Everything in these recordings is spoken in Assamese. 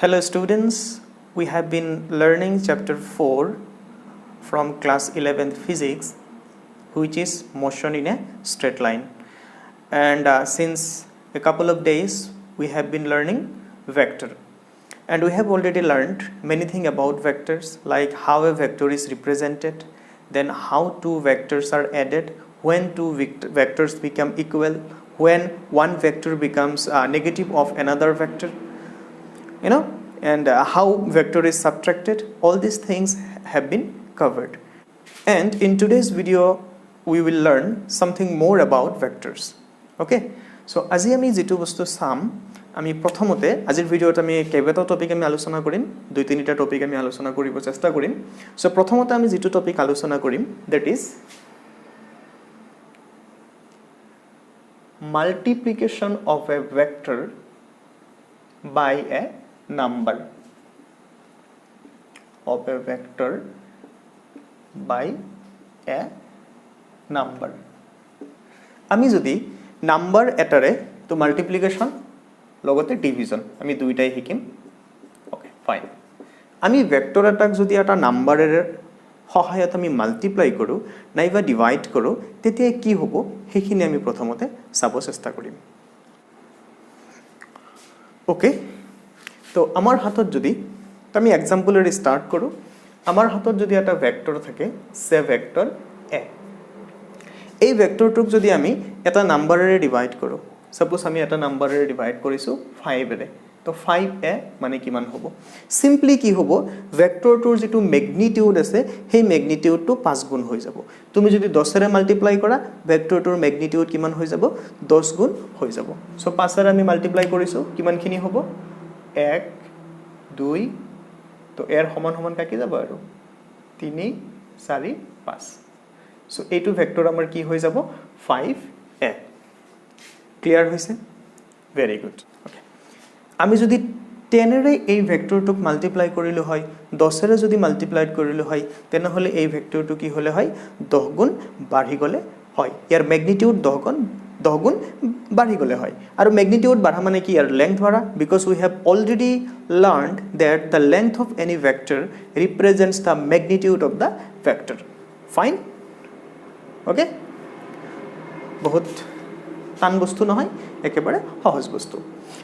Hello students, we have been learning chapter 4 from class 11th physics, which is motion in a straight line. And since a couple of days we have been learning vector, and we have already learned many things about vectors, like how a vector is represented, then how two vectors are added, when two vectors become equal, when one vector becomes negative of another vector, and how vector is subtracted. All these things have been covered, and in today's video we will learn something more about vectors. Okay, so আজি আমি যেটো বস্তু চাম, আমি প্ৰথমতে আজিৰ ভিডিওত আমি কেইবাটাও টপিক আমি আলোচনা কৰিম, দুই তিনিটা টপিক আমি আলোচনা কৰিব চেষ্টা কৰিম। সো প্ৰথমতে আমি যেটো টপিক আলোচনা কৰিম, that is multiplication of a vector by a number, of a vector by a number. আমি যদি নাম্বার এটারে তো মাল্টিপ্লিকেশন লগতে ডিভিজন আমি দুইটাই শিকিম। Okay fine. আমি ভেক্টর এটাক যদি এটা নাম্বারের সহায়ত আমি মাল্টিপ্লাই কৰোঁ নাইবা ডিভাইড কৰোঁ, তেতিয়া কি হ'ব সেইখিনি আমি প্ৰথমতে চাব চেষ্টা কৰিম। ওকে, তো আমাৰ হাতত যদি আমি এক্সাম্পলেৰ স্টাৰ্ট কৰোঁ, আমাৰ হাতত যদি এটা ভেক্টৰ থাকে, সে ভেক্টৰ এ, এই ভেক্টৰটোক যদি আমি এটা নাম্বাৰেৰে ডিভাইড কৰোঁ, সাপোজ আমি এটা নাম্বাৰেৰে ডিভাইড কৰিছোঁ 5এৰে, তো 5a মানে কিমান হ'ব? সিম্পলি কি হ'ব, ভেক্টৰটোৰ যেটো ম্যাগনিটিউড আছে সেই ম্যাগনিটিউডটো 5 গুণ হৈ যাব। তুমি যদি 10এৰে মাল্টিপ্লাই কৰা, ভেক্টৰটোৰ ম্যাগনিটিউড কিমান হৈ যাব? 10 গুণ হৈ যাব। সো 5এৰে আমি মাল্টিপ্লাই কৰিছোঁ, কিমানখিনি হ'ব? 1 2, তো এৰ সমান সমান কাকি যাব আৰু 3 4 5। সো এইটো ভেক্টৰ আমাৰ কি হৈ যাব? 5a। ক্লিয়াৰ হৈছে? Very good. ওকে, আমি যদি 10এৰে এই ভেক্টৰটোক মাল্টিপ্লাই কৰিলো হয়, 10এৰে যদি মাল্টিপ্লাই কৰিলো হয়, তেনেহলে এই ভেক্টৰটো কি হলে হয়? 10 গুণ বাঢ়ি গলে হয়। ইয়াৰ ম্যাগনিটিউড 10 গুণ বাঢ়ি গলে হয়। আৰু ম্যাগনিটিউড বাঢ়া মানে কি? ইয়াৰ লেংথ বাঢ়া, because we have already learned that the length of any vector represents the magnitude of the vector. Fine. Okay, বহুত টান বস্তু নহয়, একেবাৰে সহজ বস্তু।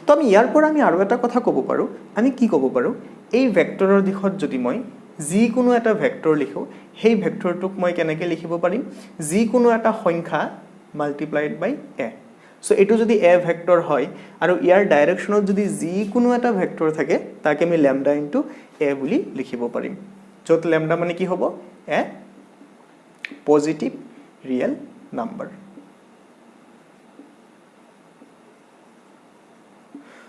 তো আমি ইয়াৰ পৰা আমি আৰু এটা কথা ক'ব পাৰোঁ। আমি কি ক'ব পাৰোঁ? এই ভেক্টৰৰ দিশত যদি মই যিকোনো এটা ভেক্টৰ লিখোঁ, সেই ভেক্টৰটোক মই কেনেকৈ লিখিব পাৰিম? যিকোনো এটা সংখ্যা মাল্টিপ্লাইড বাই এ। সো এইটো যদি এ ভেক্টৰ হয় আৰু ইয়াৰ ডাইৰেকশ্যনত যদি যিকোনো এটা ভেক্টৰ থাকে, তাকে আমি ল্যামডা ইনটু এ বুলি লিখিব পাৰিম, য'ত ল্যামডা মানে কি হ'ব? এ পজিটিভ ৰিয়েল নাম্বাৰ।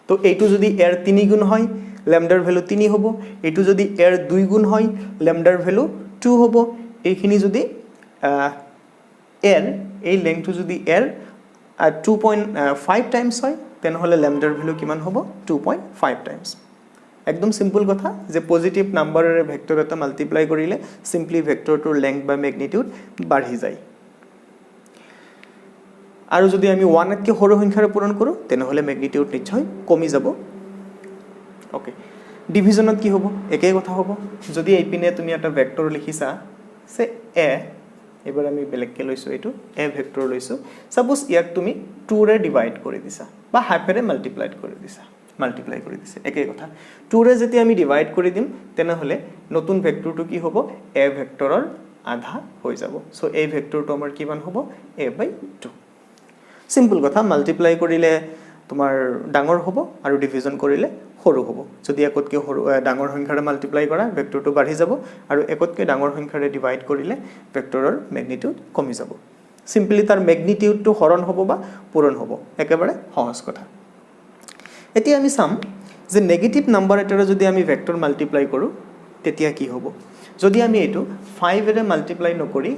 তো এইটো যদি এর 3 গুণ হয়, ল্যামডার ভ্যালু 3 হ'ব। এইটো যদি এর 2 গুণ হয়, ল্যামডার ভ্যালু 2 হ'ব। এইখিনি যদি এর এই লেংথটো যদি এর 2.5 টাইমস হয়, তেনেহলে ল্যামডার ভ্যালু কিমান হ'ব? 2.5 টাইমস। একদম সিম্পল কথা যে পজিটিভ নাম্বাৰেৰে ভেক্টৰ এটা মাল্টিপ্লাই কৰিলে সিম্পলি ভেক্টৰটোৰ লেংথ বা ম্যাগনিটিউড বাঢ়ি যায়। আৰু যদি আমি 1তকৈ সৰু সংখ্যাৰে পূৰণ কৰোঁ, তেনেহলে ম্যাগনিটিউড নিশ্চয় কমি যাব। ওকে, ডিভিজনত কি হ'ব? একেই কথা হ'ব। যদি এইপিনে তুমি এটা ভেক্টৰ লিখিছা সে এ, এবাৰ আমি বেলেগকৈ লৈছোঁ, এইটো এ ভেক্টৰ লৈছোঁ। সাপোজ ইয়াক তুমি 2ৰে ডিভাইড কৰি দিছা বা হাফেৰে মাল্টিপ্লাই কৰি দিছে, একেই কথা। 2ৰে যেতিয়া আমি ডিভাইড কৰি দিম, তেনেহলে নতুন ভেক্টৰটো কি হ'ব? এ ভেক্টৰৰ আধা হৈ যাব। সো এই ভেক্টৰটো আমাৰ কিমান হ'ব? a/2। সিম্পল কথা, মাল্টিপ্লাই কৰিলে তোমাৰ ডাঙৰ হ'ব আৰু ডিভিজন কৰিলে সৰু হ'ব। যদি একতকৈ সৰু ডাঙৰ সংখ্যাৰে মাল্টিপ্লাই কৰা, ভেক্টৰটো বাঢ়ি যাব, আৰু একতকৈ ডাঙৰ সংখ্যাৰে ডিভাইড কৰিলে ভেক্টৰৰ ম্যাগনিটিউড কমি যাব। সিম্পলি তাৰ ম্যাগনিটিউডটো হৰণ হ'ব বা পূৰণ হ'ব, একেবাৰে সহজ কথা। এতিয়া আমি চাম যে নেগেটিভ নাম্বাৰ এটাৰে যদি আমি ভেক্টৰ মাল্টিপ্লাই কৰোঁ, তেতিয়া কি হ'ব? যদি আমি এইটো 5এৰে মাল্টিপ্লাই নকৰি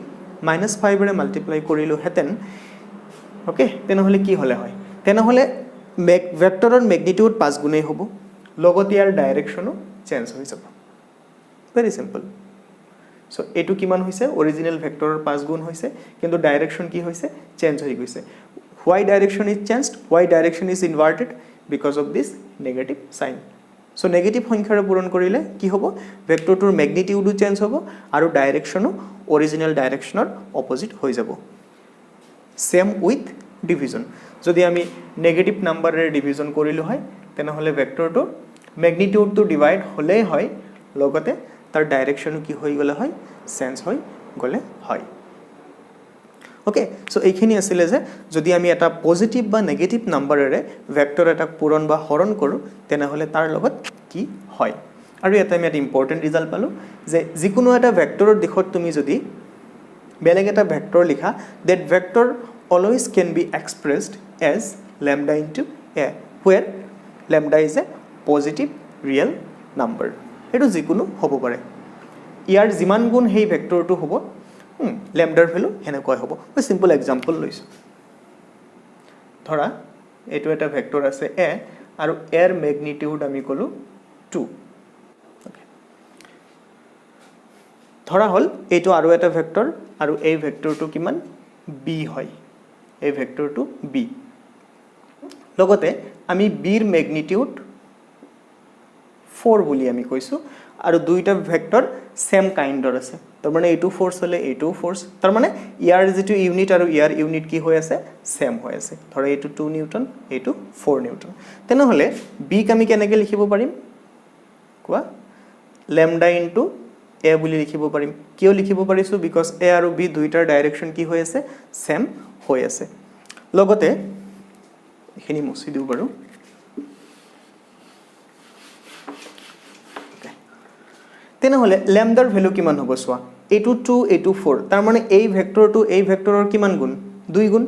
-5এৰে মাল্টিপ্লাই কৰিলোহেঁতেন, ওকে, তেনেহলে কি হলে হয়? তেনেহলে ভেক্টৰৰ ম্যাগনিটিউড 5 গুণেই হ'ব, লগতে ইয়াৰ ডাইৰেকশ্যনো চেঞ্জ হৈ যাব। Very simple. সো এইটো কিমান হৈছে? অৰিজিনেল ভেক্টৰৰ 5 গুণ হৈছে, কিন্তু ডাইৰেকশ্যন কি হৈছে? চেঞ্জ হৈ গৈছে। Why direction is changed? Why direction is inverted? Because of this negative sign. So negative সংখ্যাৰে পূৰণ কৰিলে কি হ'ব ভেক্টৰটোৰ ম্যাগনিটিউডো চেঞ্জ হ'ব আৰু ডাইৰেকশনো অৰিজিনাল ডাইৰেকশনৰ অপোজিট হৈ যাব সেম উইথ ডিভিজন যদি আমি নেগেটিভ নাম্বাৰেৰে ডিভিজন কৰিলো হয় তেনেহলে ভেক্টৰটো ম্যাগনিটিউডটো ডিভাইড হলেই হয় লগতে তাৰ ডাইৰেকশনো কি হৈ গলে হয় চেঞ্জ হৈ গলে হয় ওকে সো এইখিনি আছিল যে যদি আমি এটা পজিটিভ বা নেগেটিভ নাম্বাৰেৰে ভেক্টৰ এটা পূৰণ বা হৰণ কৰো তেনেহলে তাৰ লগত কি হয় আৰু এটা আমি এটা ইম্পৰ্টেন্ট ৰিজাল্ট পালো যে যিকোনো এটা ভেক্টৰৰ দিশত তুমি যদি বেলেগ এটা ভেক্টৰ লিখা that vector always can be expressed as lambda into a where lambda is a positive real number এটো যিকোনো হ'ব পাৰে ইয়াৰ যিমান গুণ হেই ভেক্টৰটো হ'ব lambda ৰ ভ্যালু হেনেকৈ হ'ব মই সিম্পল एग्जांपल লৈছো ধৰা এটো এটা ভেক্টৰ আছে a আৰু a ৰ ম্যাগনিটিউড আমি কলো 2 ধৰা হল এটো আৰু এটা ভেক্টৰ আৰু এই ভেক্টৰটো কিমান b হয় এই ভেক্টৰটো b লগতে আমি b ৰ ম্যাগনিটিউড 4 বুলি আমি কৈছো আৰু দুইটা ভেক্টৰ সেম কাইন্ডৰ আছে তাৰ মানে এটো ফোৰ্স হলে এটো ফোৰ্স তাৰ মানে ইয়াৰ যেটো ইউনিট আৰু ইয়াৰ ইউনিট কি হৈ আছে সেম হৈ আছে ধৰা এটো 2 নিউটন এটো 4 নিউটন তেনে হলে b ক আমি কেনেকৈ লিখিব পাৰিম কোৱা lambda into a বুলি লিখিব পাৰিম কিয় লিখিব পাৰিছো বিকজ a আৰু b দুইটাৰ ডাইৰেকশন কি হৈ আছে সেম হৈ আছে লগতে এখিনি মুছি দিও বাৰু তেনে হলে lambda ৰ ভ্যালু কিমান হ'ব সোৱা এটো 2 এটো 4 তাৰ মানে এই ভেক্টৰটো এই ভেক্টৰৰ কিমান গুণ 2 গুণ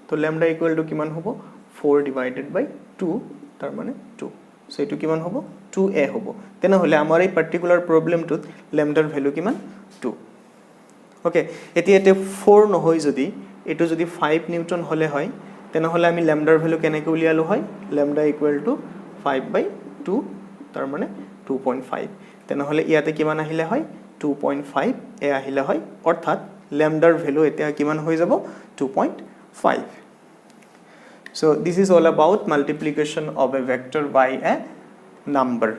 তো lambda ইকুৱেল টু কিমান হ'ব 4 ডিভাইডেড বাই 2 তাৰ মানে 2 সো এটো কিমান হ'ব 2a হ'ব তেনে হলে আমাৰ এই পাৰ্টিকুলাৰ প্ৰবলেমটোত lambda ৰ ভ্যালু কিমান 2 ওকে এতি এতে 4 নহয় যদি এটো যদি 5 নিউটন হলে হয় তেনে হলে আমি lambda ৰ ভ্যালু কেনেকৈ উলিয়ালো হয় lambda ইকুৱেল টু 5 বাই 2 তাৰ মানে 2.5 তেনে হলে ইয়াতে কিমান আহিলে হয় 2.5 এ আহিলে হয় অৰ্থাৎ lambda ৰ ভ্যালু এতিয়া কিমান হৈ যাব 2.5 so this is all about multiplication of a vector by a number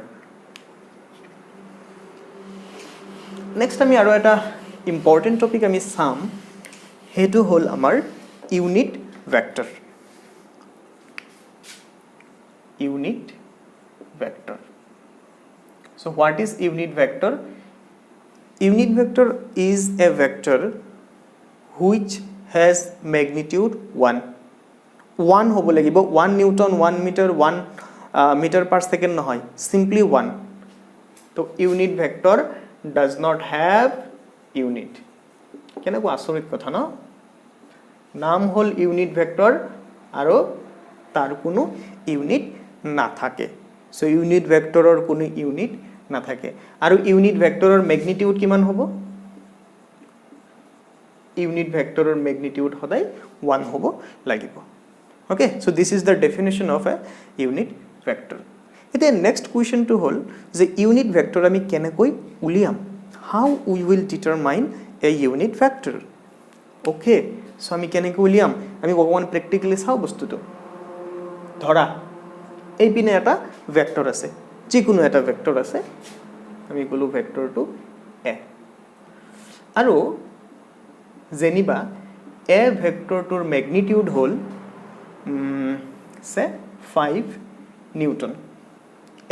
next আমি আৰু এটা ইম্পৰ্টেন্ট টপিক আমি চাম হেতু হল আমাৰ unit vector unit vector so what is unit vector unit vector is a vector which has magnitude 1 হ'ব লাগিব 1 newton 1 metre 1 metre per second নহয় simply 1 তো unit vector does not have unit কেনেকৈ আচৰিত কথা ন নাম হল unit vector আৰু তাৰ কোনো ইউনিট না থাকে সো ইউনিট ভেক্টৰৰ কোনো ইউনিট না থাকে আৰু ইউনিট ভেক্টৰৰ ম্যাগনিটিউড কিমান হ'ব ইউনিট ভেক্টৰৰ ম্যাগনিটিউড সদায় 1 হ'ব লাগিব okay so this is the definition of a unit vector এতিয়া নেক্সট কোৱেশ্চনটো হল যে ইউনিট ভেক্টৰ আমি কেনেকৈ উলিয়াম how we will determine a unit vector okay so আমি কেনেকৈ উলিয়াম আমি অকমান প্ৰ্যাকটিক্যালি চাও বস্তুটো ধৰা এই পিনে এটা ভেক্টৰ আছে যিকোনো এটা ভেক্টৰ আছে আমি কলো ভেক্টৰটো a আৰু জেনিবা a ভেক্টৰটোৰ ম্যাগনিটিউড হল সে 5 নিউটন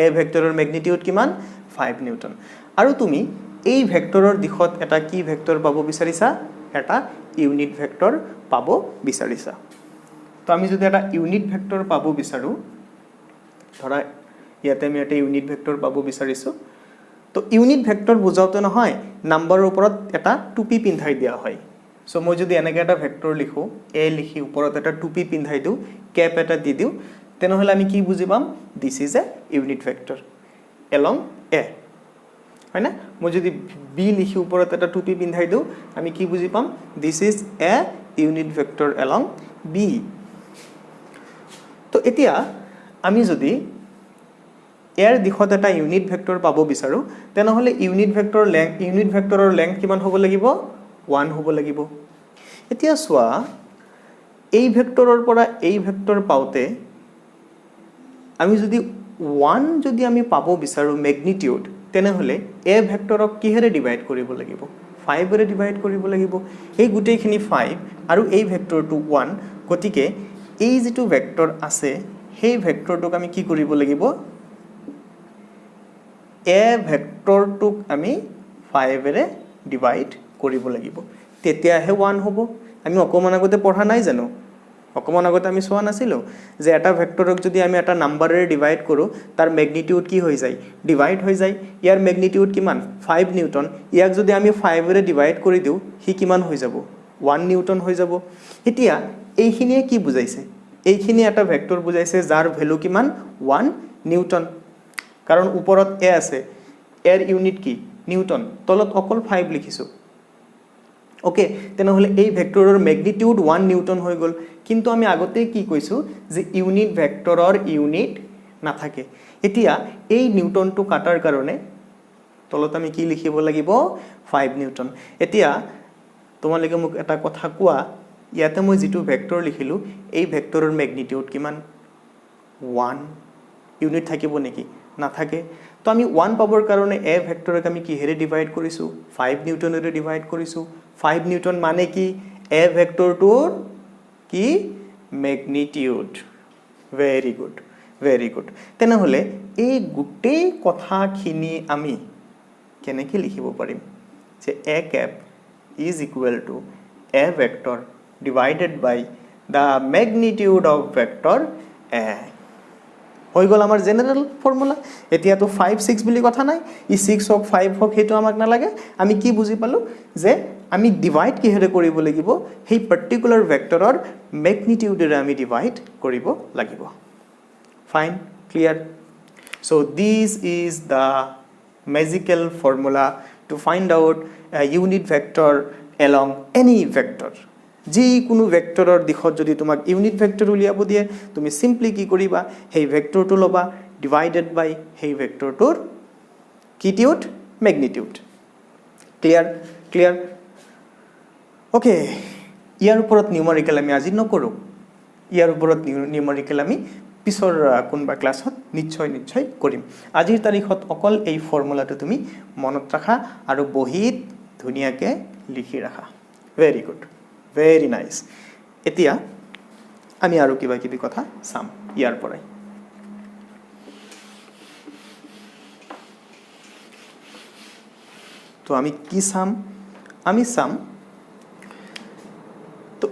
a ভেক্টৰৰ ম্যাগনিটিউড কিমান 5 নিউটন আৰু তুমি এই ভেক্টৰৰ দিশত এটা কি ভেক্টৰ পাব বিচাৰিছা এটা ইউনিট ভেক্টৰ পাব বিচাৰিছা তো আমি যদি এটা ইউনিট ভেক্টৰ পাব বিচাৰো ধৰা ইয়াতে আমি এটা ইউনিট ভেক্টৰ পাব বিচাৰিছো তো ইউনিট ভেক্টৰ বুজাওতে নহয় নাম্বাৰৰ ওপৰত এটা টুপি পিন্ধাই দিয়া হয় সো মই যদি এনেকৈ এটা ভেক্টৰ লিখো a লিখি ওপৰত এটা টুপি পিন্ধাই দিও ক্যাপ এটা দি দিও তেনেহলে আমি কি বুজি পাম this is a unit vector along a হয় না মই যদি b লিখি ওপৰত এটা টুপি পিন্ধাই দিও আমি কি বুজি পাম this is a unit vector along b তো এতিয়া আমি যদি এৰ দিশত এটা ইউনিট ভেক্টৰ পাব বিচাৰো তেনেহলে ইউনিট ভেক্টৰৰ লেংথ কিমান হ'ব লাগিব 1 হ'ব লাগিব এতিয়া সোৱা এই ভেক্টৰৰ পৰা এই ভেক্টৰ পাওতে আমি যদি 1 যদি আমি পাব বিচাৰো ম্যাগনিটিউড তেনেহলে a ভেক্টৰক কিহেৰে ডিভাইড কৰিব লাগিব 5 ৰে ডিভাইড কৰিব লাগিব এই গুটেইখিনি 5 আৰু এই ভেক্টৰটো 1 গতিকে এই যেটো ভেক্টৰ আছে সেই ভেক্টৰটোক আমি কি কৰিব লাগিব a ভেক্টৰটোক আমি 5 ৰে ডিভাইড কৰিব লাগিব তেতিয়াহে 1 হ'ব আমি অকমান আগতে পঢ়া নাই জানো অকমান আগতে আমি সোৱা নাছিল যে এটা ভেক্টৰক যদি আমি এটা নাম্বাৰেৰে ডিভাইড কৰো তাৰ ম্যাগনিটিউড কি হৈ যায় ডিভাইড হৈ যায় ইয়াৰ ম্যাগনিটিউড কিমান 5 নিউটন ইয়াক যদি আমি 5 ৰে ডিভাইড কৰি দিও হি কিমান হৈ যাব 1 নিউটন হৈ যাব এতিয়া এইখিনিয়ে কি বুজাইছে এইখিনি এটা ভেক্টৰ বুজাইছে যাৰ ভ্যালু কিমান 1 নিউটন কাৰণ ওপৰত a আছে এৰ ইউনিট কি নিউটন তলত অকল 5 লিখিছো ওকে তেনেহলে এই ভেক্টৰৰ ম্যাগনিটিউড 1 নিউটন হৈ গল কিন্তু আমি আগতে কি কৈছো যে ইউনিট ভেক্টৰৰ ইউনিট না থাকে এতিয়া এই নিউটনটো কাটাৰ কাৰণে তলত আমি কি লিখিব লাগিব 5 নিউটন এতিয়া তোমালোকে মোক এটা কথা কোৱা ইয়াতে মই যেটো ভেক্টৰ লিখিলো এই ভেক্টৰৰ ম্যাগনিটিউড কিমান 1 ইউনিট থাকিব নেকি না থাকে তো আমি 1 পাবৰ কাৰণে a ভেক্টৰক আমি কিহেৰে ডিভাইড কৰিছো 5 নিউটনৰে ডিভাইড কৰিছো 5 নিউটন মানে কি a ভেক্টৰটোৰ কি ম্যাগনিটিউড ভেৰি গুড তেনেহলে এই গুটেই কথাখিনি আমি কেনেকৈ লিখিব পাৰিম যে a cap is equal to a vector divided by the magnitude of vector a হৈ গল আমাৰ জেনাৰেল ফৰ্মুলা এতিয়া তো 5 6 বুলি কথা নাই ই 6 হক 5 হক হেতু আমাক না লাগে আমি কি বুজি পালো যে আমি ডিভাইড কিহেৰে কৰিব লাগিব সেই পাৰ্টিকুলাৰ ভেক্টৰৰ ম্যাগনিটিউডৰে আমি ডিভাইড কৰিব লাগিব fine clear so this is the magical formula to find out a unit vector along any vector যি কোনো ভেক্টৰৰ দিশত যদি তোমাক ইউনিট ভেক্টৰ উলিয়াব দিয়ে তুমি সিম্পলি কি কৰিবা সেই ভেক্টৰটো লবা ডিভাইডেড বাই সেই ভেক্টৰটোৰ কিটিউড ম্যাগনিটিউড ক্লিয়াৰ ওকে ইয়াৰ ওপৰত নিউমেৰিকেল আমি আজি নকৰো ইয়াৰ ওপৰত নিউমেৰিকেল আমি পিছৰ কোনবা ক্লাছত নিশ্চয় কৰিম আজিৰ তাৰিখত অকল এই ফৰ্মুলাটো তুমি মনত ৰাখা আৰু বহিত ধুনিয়াকে লিখি ৰাখা ভেৰি গুড ভেৰি নাইস এতিয়া আমি আৰু কিবা কিবি কথা চাম ইয়াৰ পৰাই তো আমি কি চাম আমি চাম তো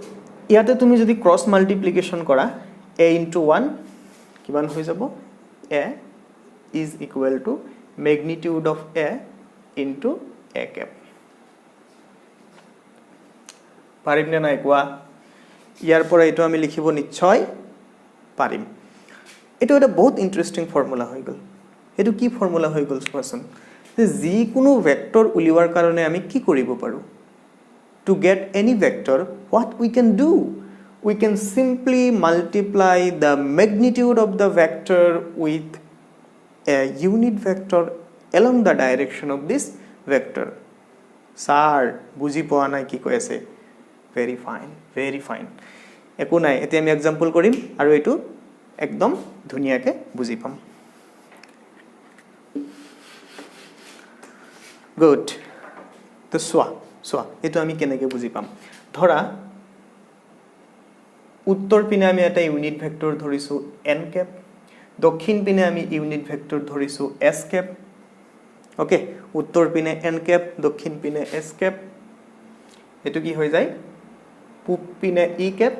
ইয়াতে তুমি যদি ক্ৰস মাল্টিপ্লিকেশন কৰা a into 1 কিমান হৈ যাব a is equal to magnitude of a into a cap পাৰিম নে নাই কোৱা ইয়াৰ পৰা এটো আমি লিখিব নিশ্চয় পাৰিম এটো এটা বহুত ইন্টাৰেষ্টিং ফৰ্মুলা হৈ গল এটো কি ফৰ্মুলা হৈ গল কোৱাচোন যে যি কোনো ভেক্টৰ উলিওৱাৰ কাৰণে আমি কি কৰিব পাৰো to get any vector what we can do we can simply multiply the magnitude of the vector with a unit vector along the direction of this vector sir বুজি পোৱা নাই কি কৈ আছে very fine একো নাই এতিয়া আমি एग्जांपल কৰিম আৰু এটো একদম ধুনিয়াকে বুজি পাম গুড তো সোয়া এটো আমি কেনেকে বুজি পাম ধৰা উত্তৰ পিনে আমি এটা ইউনিট ভেক্টৰ ধৰিছো n cap দক্ষিণ পিনে আমি ইউনিট ভেক্টৰ ধৰিছো s cap ওকে উত্তৰ পিনে n cap দক্ষিণ পিনে s cap এটো কি হৈ যায় পূব পিনে e cap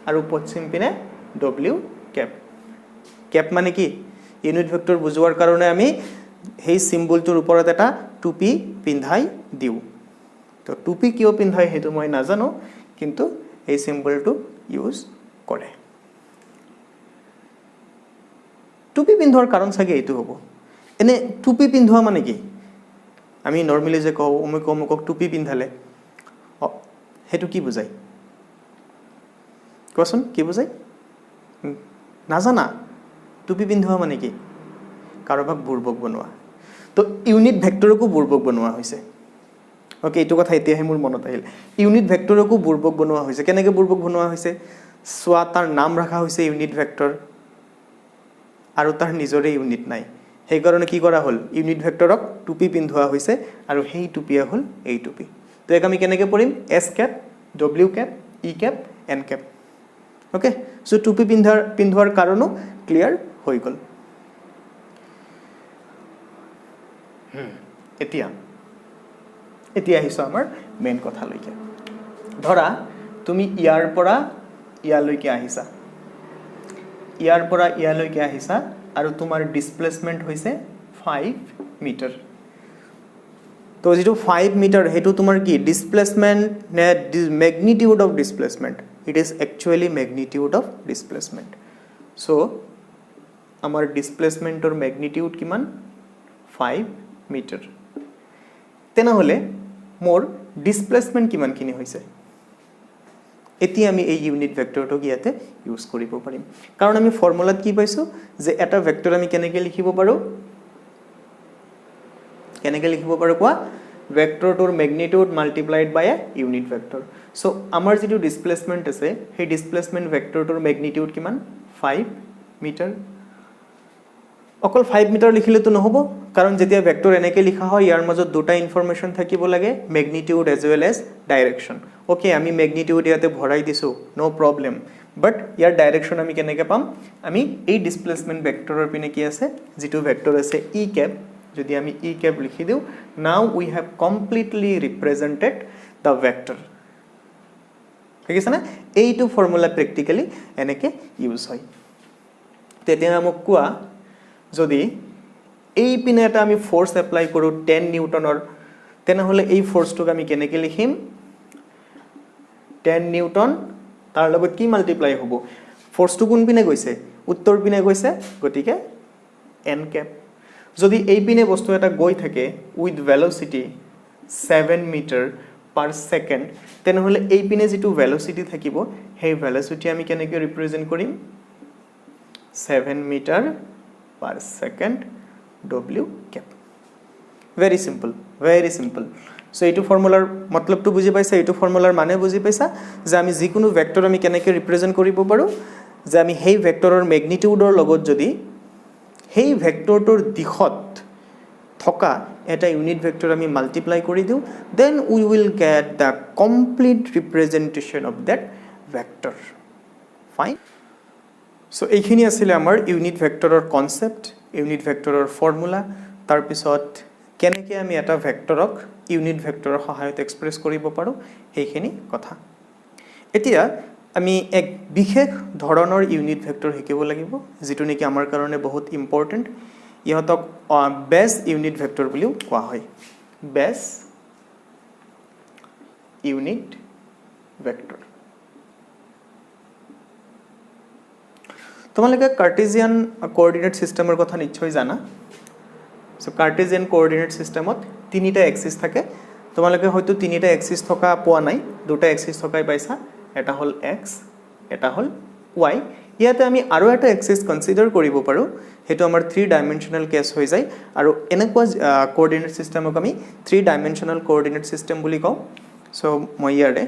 আৰু পশ্চিম পিনে w cap cap মানে কি ইউনিট ভেক্টৰ বুজোৱাৰ কাৰণে আমি সেই সিম্বলটোৰ ওপৰত এটা টুপি পিন্ধাই দিও তো টুপি কিয় পিন্ধাই হেতু মই নাজানো কিন্তু এই সিম্বলটো ইউজ কৰে টুপি পিন্ধোৱাৰ কাৰণ সাগে এইটো হ'ব এনে টুপি পিন্ধোৱা মানে কি আমি নৰমালি যে কও অমুক টুপি পিন্ধালে হেতু কি বুজায় কোৱাচোন কি বুজায় নাজানা টুপি পিন্ধোৱা মানে কি কাৰোবাক বুৰ্বক বনোৱা তো ইউনিট ভেক্টৰকো বুৰ্বক বনোৱা হৈছে ওকে এটো কথা এতিয়াহে মোৰ মনত আহিল ইউনিট ভেক্টৰকো বুৰ্বক বনোৱা হৈছে কেনেকৈ বুৰ্বক বনোৱা হৈছে সোৱা তাৰ নাম ৰাখা হৈছে ইউনিট ভেক্টৰ আৰু তাৰ নিজৰে ইউনিট নাই সেইকাৰণে কি কৰা হ'ল ইউনিট ভেক্টৰক টুপি পিন্ধোৱা হৈছে আৰু সেই টুপিয়া হ'ল এই টুপি তো এক আমি কেনেকৈ পঢ়িম S cap W cap E cap N cap okay so টুপি পিন্ধোৱাৰ কাৰণো ক্লিয়াৰ হৈ গ'ল এতিয়া আহিছো আমাৰ মেইন কথালৈকে ধৰা তুমি ইয়াৰ পৰা ইয়ালৈকে আহিছা আৰু তোমাৰ ডিসপ্লেসমেন্ট হৈছে 5 মিটাৰ তো যেটো 5 মিটাৰ হেতু তোমাৰ কি ডিসপ্লেসমেন্ট নে magnitude of displacement it is actually magnitude of displacement so আমাৰ ডিসপ্লেসমেন্টৰ ম্যাগনিটিউড কিমান 5 মিটাৰ তেনেহলে মোৰ ডিসপ্লেসমেন্ট কিমানখিনি হৈছে এতিয়া আমি এই ইউনিট ভেক্টৰটো ইয়াতে ইউজ কৰিব পাৰিম কাৰণ আমি ফৰ্মুলাত কি পাইছো যে এটা ভেক্টৰ আমি কেনেকৈ লিখিব পাৰো কোৱা ভেক্টৰটোৰ ম্যাগনিটিউড মাল্টিপ্লাইড বাই এ ইউনিট ভেক্টৰ সো আমাৰ যেটো ডিসপ্লেসমেন্ট আছে সেই ডিসপ্লেসমেন্ট ভেক্টৰটোৰ ম্যাগনিটিউড কিমান 5 মিটাৰ অকল 5 মিটাৰ লিখিলে তো নহব কাৰণ যেতিয়া ভেক্টৰ এনেকৈ লিখা হয় ইয়াৰ মাজত দুটা ইনফৰমেশন থাকিব লাগে magnitude as well as direction okay আমি ম্যাগনিটিউড ইয়াতে ভৰাই দিছো নো প্ৰবলেম বাট ইয়াৰ ডাইৰেকশন আমি কেনেকৈ পাম আমি এই ডিসপ্লেসমেন্ট ভেক্টৰৰ পিনে কি আছে যেটো ভেক্টৰ আছে ই ক্যাপ যদি আমি ই ক্যাপ লিখি দিও now we have completely represented the vector ঠিক আছে না এইটো ফৰ্মুলা প্ৰ্যাকটিক্যালি এনেকৈ ইউজ হয় তেতিয়া আমাক কোৱা যদি এই পিনে এটা আমি ফোৰ্স এপ্লাই কৰো 10 নিউটনৰ তেনেহলে এই ফোৰ্সটোক আমি কেনেকৈ লিখিম 10 নিউটন তাৰ লগত কি মাল্টিপ্লাই হ'ব ফোৰ্সটো কোন পিনে গৈছে উত্তৰ পিনে গৈছে গতিকে n ক্যাপ যদি এই পিনে বস্তু এটা গৈ থাকে with velocity 7 metre per second তেনেহলে এই পিনে যেটো ভেলোসিটি থাকিব সেই ভেলোসিটি আমি কেনেকৈ ৰিপ্ৰেজেন্ট কৰিম 7 metre per second w cap very simple so এইটো ফৰ্মুলাৰ মতলবটো বুজি পাইছা এইটো ফৰ্মুলাৰ মানে বুজি পাইছা যে আমি যিকোনো ভেক্টৰ আমি কেনেকৈ ৰিপ্ৰেজেন্ট কৰিব পাৰো যে আমি সেই ভেক্টৰৰ ম্যাগনিটিউডৰ লগত যদি সেই ভেক্টৰটোৰ দিশত থকা এটা ইউনিট ভেক্টৰ আমি মাল্টিপ্লাই কৰি দিও then we will get the complete representation of that vector fine so এইখিনি আছিল আমাৰ ইউনিট ভেক্টৰৰ কনসেপ্ট ইউনিট ভেক্টৰৰ ফৰ্মুলা তাৰ পিছত কেনেকৈ আমি এটা ভেক্টৰক ইউনিট ভেক্টৰৰ সহায়ত এক্সপ্ৰেছ কৰিব পাৰো সেইখিনি কথা এতিয়া আমি এক বিশেষ ধৰণৰ ইউনিট ভেক্টৰ শিকিব লাগিব যেটো নেকি আমাৰ কাৰণে বহুত ইম্পৰ্টেন্ট ইহতক বেস ইউনিট ভেক্টৰ বুলিও কোৱা হয় বেস ইউনিট ভেক্টৰ তোমালোকে কাৰ্টেজিয়ান কোঅৰ্ডিনেট সিস্টেমৰ কথা নিশ্চয় জানা সো কাৰ্টেজিয়ান কোঅৰ্ডিনেট সিস্টেমত তিনিটা এক্সিস থাকে তোমালোকে হয়তো তিনিটা এক্সিস থকা পোৱা নাই দুটা এক্সিস থকাই পাইছা এটা হল x এটা হল y ইয়াতে আমি আৰু এটা এক্সিস কনসিডাৰ কৰিব পাৰো হেতু আমাৰ 3 ডাইমেনশনাল কেস হৈ যায় আৰু এনেকুৱা কোঅৰ্ডিনেট সিস্টেমক আমি 3 ডাইমেনশনাল কোঅৰ্ডিনেট সিস্টেম বুলি কওঁ সো মই ইয়াৰে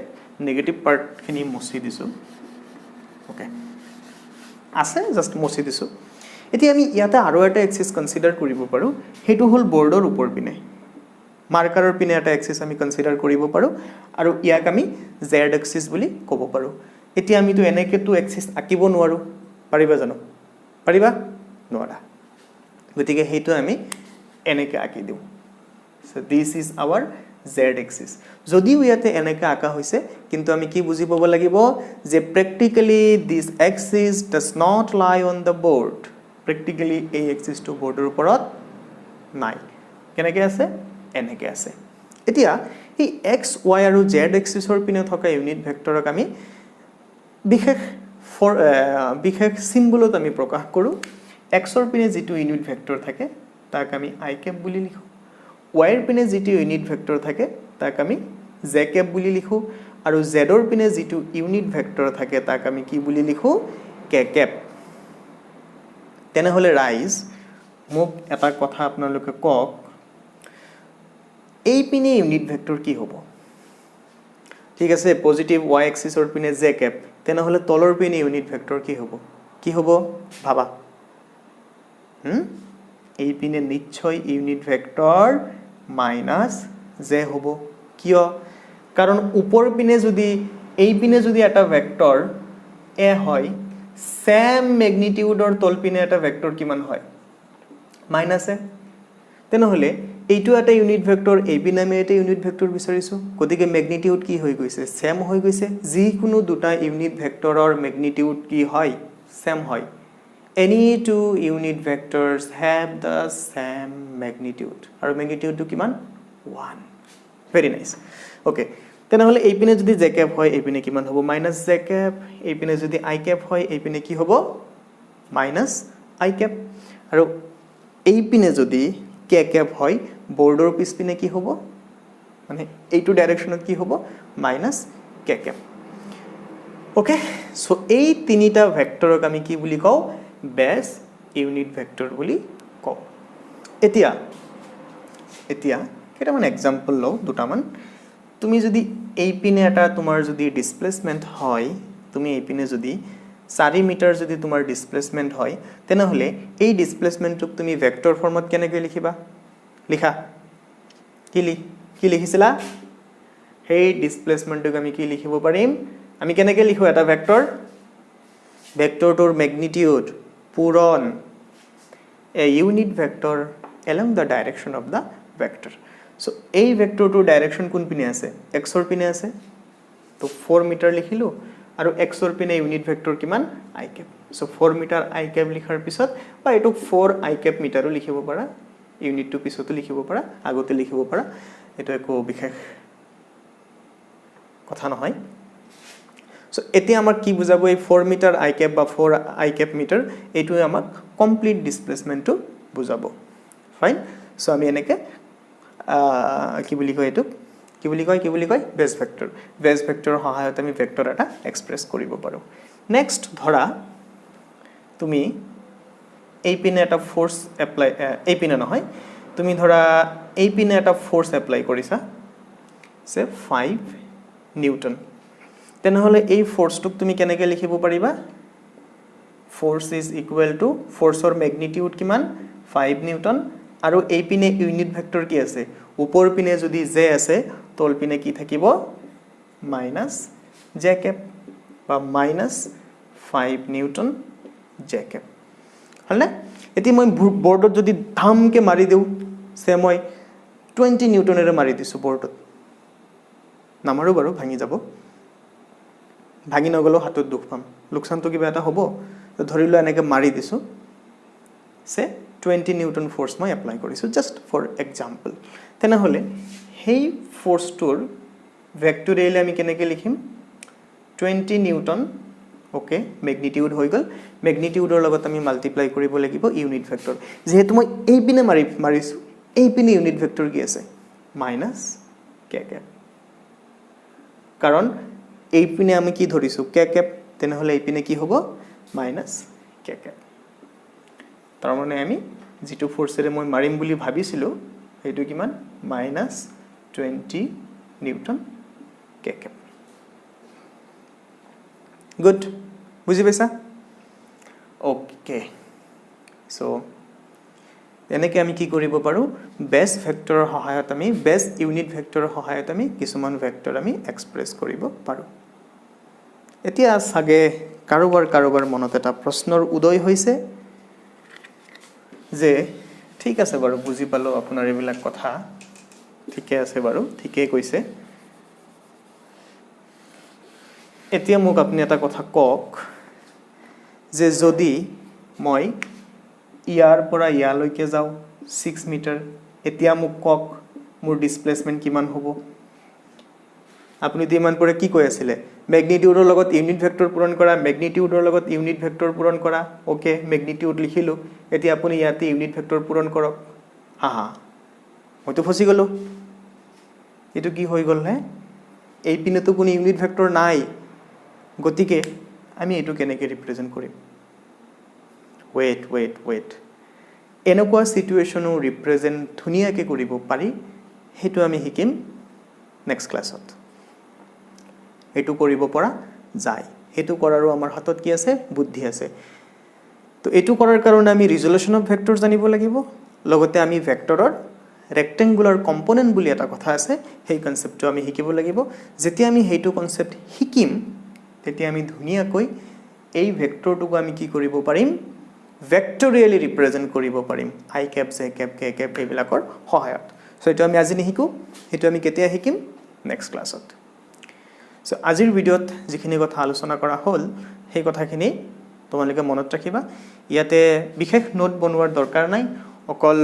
নেগেটিভ পাৰ্ট খিনি মুছি দিছো ওকে আছে জাস্ট মুছি দিছো এতিয়া আমি ইয়াতে আৰু এটা এক্সিস কনসিডাৰ কৰিব পাৰো হেতু হল বৰ্ডৰ ওপৰ পিনে মাৰ্কাৰৰ পিনে এটা এক্সিস আমি কনসিডাৰ কৰিব পাৰো আৰু ইয়াক আমি z এক্সিস বুলি ক'ব পাৰো এতিয়া আমি তো এনেকে টু এক্সিস আকিব নোৱাৰো পাৰিবা জানো পাৰিবা নোৱাৰা গতিকে হেতু আমি এনেকে আকি দিও so this is our z axis যদিও ইয়াতে এনেকা আকা হৈছে কিন্তু আমি কি বুজি পাব লাগিব যে practically this axis does not lie on the board practically এই axis টো বৰ্ডৰ ওপৰত নাই কেনেকৈ আছে এনেকৈ আছে এতিয়া এই x y আৰু z axisৰ পিনে থকা ইউনিট ভেক্টৰক আমি বিশেষ সিম্বলত আমি প্ৰকাশ কৰো x ৰ পিনে যেটো ইউনিট ভেক্টৰ থাকে তাক আমি i cap বুলি লিখো y ৰ পিনে যেটো ইউনিট ভেক্টৰ থাকে তাক আমি j cap বুলি লিখো আৰু z ৰ পিনে যেটো ইউনিট ভেক্টৰ থাকে তাক আমি কি বুলি লিখো k cap তেনেহলে ৰাইজ মোক এটা কথা আপোনালোকে কক এই পিনে ইউনিট ভেক্টৰ কি হ'ব ঠিক আছে পজিটিভ y এক্সিসৰ পিনে j cap তেনেহলে তলৰ পিনে ইউনিট ভেক্টৰ কি হ'ব ভাবা এইপিনে নিশ্চয় ইউনিট ভেক্টৰ মাইনাছ জে হ'ব কিয় কাৰণ ওপৰ পিনে যদি এইপিনে যদি এটা ভেক্টৰ এ হয় সেম ম্যাগনিটিউডৰ তল পিনে এটা ভেক্টৰ কিমান হয় মাইনাছ এ তেনেহলে এইটো এটা ইউনিট ভেক্টৰ এইপিনে আমি এটা ইউনিট ভেক্টৰ বিচাৰিছো গতিকে ম্যাগনিটিউড কি হৈ গৈছে সেম হৈ গৈছে যিকোনো দুটা ইউনিট ভেক্টৰৰ ম্যাগনিটিউড কি হয় সেম হয় any two unit vectors have the same magnitude আৰু magnitude কিমান 1 very nice okay তেনেহলে এইপিনে যদি j cap হয় এইপিনে কিমান হ'ব মাইনাছ j cap এইপিনে যদি i cap হয় এইপিনে কি হ'ব মাইনাছ i cap আৰু এইপিনে যদি k cap হয় বৰ্ডৰ পিছপিনে কি হ'ব মানে এইটো ডাইৰেকশনত কি হ'ব minus k cap okay so এই তিনিটা ভেক্টৰক আমি কি বুলি কওঁ বেস ইউনিট ভেক্টৰ বুলি কওঁ এতিয়া কেইটামান এক্সাম্পল লওঁ দুটামান তুমি যদি এই পিনে এটা তোমাৰ যদি ডিসপ্লেসমেন্ট হয় তুমি এই পিনে যদি 4 মিটাৰ যদি তোমাৰ ডিসপ্লেসমেন্ট হয় তেনেহলে এই ডিসপ্লেসমেন্টক তুমি ভেক্টৰ ফৰ্মত কেনেকৈ লিখিবা লিখা কি লিখিছিলা এই ডিসপ্লেসমেন্টক আমি কি লিখিব পাৰিম আমি কেনেকৈ লিখো এটা ভেক্টৰটোৰ ম্যাগনিটিউড পূৰণ a unit vector along the direction of the vector so এই ভেক্টৰটোৰ ডাইৰেকশন কোন পিনে আছে x ৰ পিনে আছে তো 4 মিটাৰ লিখিলো আৰু x ৰ পিনে ইউনিট ভেক্টৰ কিমান i cap so 4 metre i cap লিখাৰ পিছত বা এটো 4 i cap মিটাৰো লিখিব পাৰা ইউনিটটো পিছতো লিখিব পাৰা আগতে লিখিব পাৰা এটো একো বিশেষ কথা নহয় so এতিয়া আমাক কি বুজাব এই 4 মিটাৰ i cap বা 4 i cap মিটাৰ এইটো আমাক কমপ্লিট ডিসপ্লেসমেন্টটো বুজাব ফাইন so আমি এনেকে কি বুলি কয় এটো কি বুলি কয় বেস ভেক্টৰ সহায়ত আমি ভেক্টৰ এটা এক্সপ্ৰেস কৰিব পাৰো নেক্সট ধৰা তুমি এই পিনে এটা ফোৰ্স এপ্লাই এই পিনে নহয় তুমি ধৰা এই পিনে এটা ফোৰ্স এপ্লাই কৰিছা সে 5 নিউটন তেনেহলে এই ফোৰ্সটোক তুমি কেনেকৈ লিখিব পাৰিবা ফোৰ্স ইজ ইকুৱেল টু ফোৰ্সৰ ম্যাগনিটিউড কিমান 5 নিউটন আৰু এই পিনে ইউনিট ভেক্টৰ কি আছে ওপৰ পিনে যদি j আছে তল পিনে কি থাকিব মাইনাস j cap বা মাইনাস 5 নিউটন j cap হলনে এতি মই বৰ্ডত যদি ধামকে মাৰি দিও সে মই 20 নিউটনেৰে মাৰি দিছো বৰ্ডত নামাৰো বাৰু ভাঙি যাব ভাঙি নগলো হাতত দুখ পাম লোকসানটো কিবা এটা হ'ব তো ধৰিলো এনেকে মাৰি দিছো সে 20 নিউটন ফোৰ্স মই এপ্লাই কৰিছো জাস্ট ফৰ এক্সাম্পল তেনেহলে হেই ফোৰ্সটোৰ ভেক্টৰিয়েল আমি কেনেকৈ লিখিম 20 নিউটন ওকে ম্যাগনিটিউড হৈ গল ম্যাগনিটিউডৰ লগত আমি মাল্টিপ্লাই কৰিব লাগিব ইউনিট ভেক্টৰ যেহেতু মই এই পিনে মাৰিছো এই পিনে ইউনিট ভেক্টৰ কি আছে মাইনাস k cap কাৰণ এই পিনে আমি কি ধৰিছো k cap তেনেহলে এই পিনে কি হ'ব মাইনাস k cap তাৰ মানে আমি যেটো ফোৰ্সেৰে মই মাৰিম বুলি ভাবিছিলো এইটো কিমান minus 20 Newton k cap good বুজি পাইছা ওকে সো এনেকে আমি কি কৰিব পাৰো বেস ভেক্টৰৰ সহায়ত আমি বেস ইউনিট ভেক্টৰৰ সহায়ত আমি কিছুমান ভেক্টৰ আমি এক্সপ্ৰেস কৰিব পাৰো এতিয়া সাগে কাৰোবাৰ মনত এটা প্ৰশ্নৰ উদয় হৈছে যে ঠিক আছে বাৰু বুজি পালো আপোনাৰ এইবিলাক কথা ঠিকে আছে বাৰু ঠিকে কৈছে এতিয়া মোক আপুনি এটা কথা কক যে যদি মই ইয়াৰ পৰা ইয়ালৈকে যাও 6 মিটাৰ এতিয়া মোক কক মোৰ ডিসপ্লেসমেন্ট কিমান হ'ব আপুনি দিমান পৰে কি কৈ আছিল ম্যাগনিটিউডৰ লগত ইউনিট ভেক্টৰ পূৰণ কৰা ম্যাগনিটিউডৰ লগত ইউনিট ভেক্টৰ পূৰণ কৰা ওকে ম্যাগনিটিউড লিখিলো এতিয়া আপুনি ইয়াতে ইউনিট ভেক্টৰ পূৰণ কৰক হা মইতো ফসি গলো এটো কি হৈ গল হে এই পিনে তো কোনো ইউনিট ভেক্টৰ নাই গতিকে আমি এটো কেনেকৈ ৰিপ্ৰেজেন্ট কৰিম ওয়েট এনেকুৱা সিচুৱেচনো ৰিপ্ৰেজেন্ট ধুনিয়াকৈ কৰিব পাৰি হেতু আমি শিকিম নেক্সট ক্লাছত এটো কৰিব পৰা যায় হেতু কৰাৰো আমাৰ হাতত কি আছে বুদ্ধি আছে তো এইটো কৰাৰ কাৰণে আমি ৰিজল্যুশ্যন অফ ভেক্টৰ জানিব লাগিব লগতে আমি ভেক্টৰৰ ৰেক্টেংগুলাৰ কম্পোনেন্ট বুলি এটা কথা আছে সেই কনসেপ্টটো আমি শিকিব লাগিব যেতিয়া আমি হেইটো কনসেপ্ট শিকিম তেতিয়া আমি ধুনিয়াকৈ এই ভেক্টৰটোক আমি কি কৰিব পাৰিম ভেক্টৰিয়েলি ৰিপ্ৰেজেন্ট কৰিব পাৰিম i cap j cap k cap এইবিলাকৰ সহায়ত সো এটা আমি আজি নিশিকো হেতু আমি কেতিয়া শিকিম নেক্সট ক্লাছত সো আজিৰ ভিডিওত যিখিনি কথা আলোচনা কৰা হ'ল সেই কথাখিনি তোমালোকে মনত ৰাখিবা ইয়াতে বিশেষ নোট বনোৱাৰ দৰকাৰ নাই অকল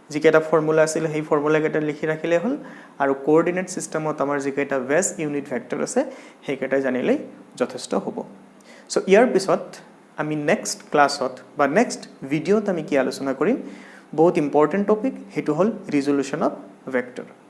যিকেটা ফৰ্মুলা আছিল সেই ফৰ্মুলা কেটা লিখি ৰাখিলে হ'ল আৰু কোঅৰ্ডিনেট সিস্টেমত আমাৰ যিকেটা বেস ইউনিট ভেক্টৰ আছে সেইকেটা জানিলে যথেষ্ট হ'ব সো ইয়াৰ পিছত আমি নেক্সট ক্লাছত বা নেক্সট ভিডিওত আমি কি আলোচনা কৰিম বহুত ইম্পৰ্টেন্ট টপিক হেতু হ'ল ৰিজল্যুশ্যন অফ ভেক্টৰ